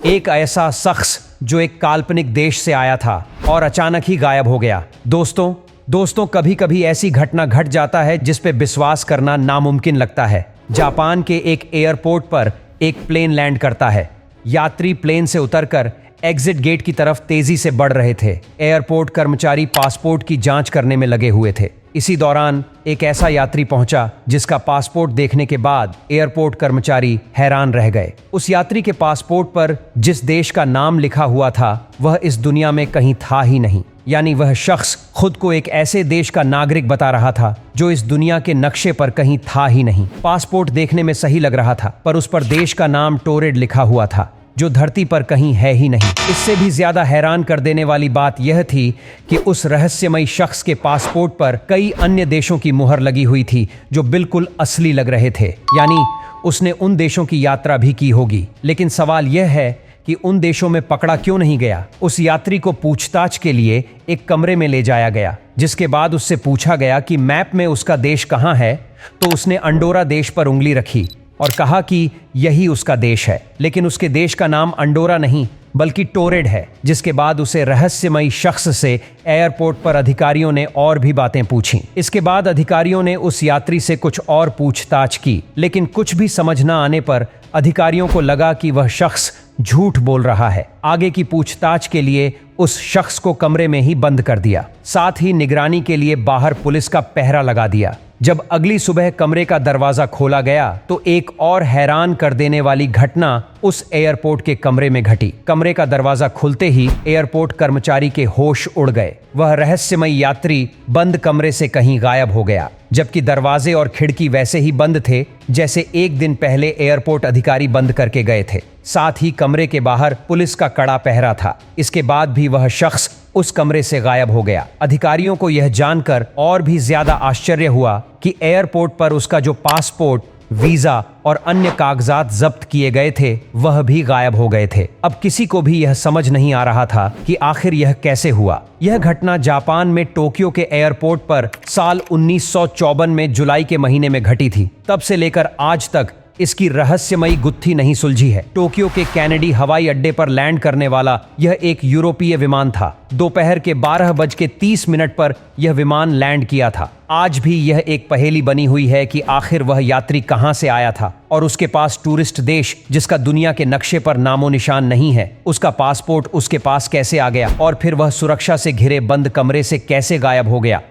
एक ऐसा शख्स जो एक काल्पनिक देश से आया था और अचानक ही गायब हो गया। दोस्तों कभी कभी ऐसी घटना घट जाता है जिस पे विश्वास करना नामुमकिन लगता है। जापान के एक एयरपोर्ट पर एक प्लेन लैंड करता है। यात्री प्लेन से उतरकर एग्जिट गेट की तरफ तेजी से बढ़ रहे थे। एयरपोर्ट कर्मचारी पासपोर्ट की जांच करने में लगे हुए थे। इसी दौरान एक ऐसा यात्री पहुंचा जिसका पासपोर्ट देखने के बाद एयरपोर्ट कर्मचारी हैरान रह गए। उस यात्री के पासपोर्ट पर जिस देश का नाम लिखा हुआ था वह इस दुनिया में कहीं था ही नहीं। यानी वह शख्स खुद को एक ऐसे देश का नागरिक बता रहा था जो इस दुनिया के नक्शे पर कहीं था ही नहीं। पासपोर्ट देखने में सही लग रहा था पर उस पर देश का नाम टोरेड लिखा हुआ था जो धरती पर कहीं है ही नहीं। इससे भी ज्यादा हैरान कर देने वाली बात यह थी कि उस रहस्यमयी शख्स के पासपोर्ट पर कई अन्य देशों की मुहर लगी हुई थी जो बिल्कुल असली लग रहे थे। यानी उसने उन देशों की यात्रा भी की होगी। लेकिन सवाल यह है कि उन देशों में पकड़ा क्यों नहीं गया। उस यात्री को पूछताछ के लिए एक कमरे में ले जाया गया, जिसके बाद उससे पूछा गया कि मैप में उसका देश कहाँ है। तो उसने अंडोरा देश पर उंगली रखी और कहा कि यही उसका देश है। लेकिन उसके देश का नाम अंडोरा नहीं बल्कि टोरेड है। जिसके बाद उसे रहस्यमयी शख्स से एयरपोर्ट पर अधिकारियों ने और भी बातें पूछीं। इसके बाद अधिकारियों ने उस यात्री से कुछ और पूछताछ की, लेकिन कुछ भी समझ न आने पर अधिकारियों को लगा कि वह शख्स झूठ बोल रहा है। आगे की पूछताछ के लिए उस शख्स को कमरे में ही बंद कर दिया। साथ ही निगरानी के लिए बाहर पुलिस का पहरा लगा दिया। जब अगली सुबह कमरे का दरवाजा खोला गया तो एक और हैरान कर देने वाली घटना उस एयरपोर्ट के कमरे में घटी। कमरे का दरवाजा खुलते ही एयरपोर्ट कर्मचारी के होश उड़ गए। वह रहस्यमयी यात्री बंद कमरे से कहीं गायब हो गया, जबकि दरवाजे और खिड़की वैसे ही बंद थे जैसे एक दिन पहले एयरपोर्ट अधिकारी बंद करके गए थे। साथ ही कमरे के बाहर पुलिस का कड़ा पहरा था। इसके बाद भी वह शख्स उस कमरे से गायब हो गया। अधिकारियों को यह जानकर और भी ज्यादा आश्चर्य हुआ कि एयरपोर्ट पर उसका जो पासपोर्ट, वीजा और अन्य कागजात जब्त किए गए थे वह भी गायब हो गए थे। अब किसी को भी यह समझ नहीं आ रहा था कि आखिर यह कैसे हुआ। यह घटना जापान में टोक्यो के एयरपोर्ट पर साल 1954 में जुलाई के महीने में घटी थी। तब से लेकर आज तक इसकी रहस्यमयी गुत्थी नहीं सुलझी है। टोक्यो के कैनेडी हवाई अड्डे पर लैंड करने वाला यह एक यूरोपीय विमान था। दोपहर के 12:30 पर यह विमान लैंड किया था। आज भी यह एक पहेली बनी हुई है कि आखिर वह यात्री कहां से आया था और उसके पास टूरिस्ट देश जिसका दुनिया के नक्शे पर नामो निशान नहीं है, उसका पासपोर्ट उसके पास कैसे आ गया और फिर वह सुरक्षा से घिरे बंद कमरे से कैसे गायब हो गया।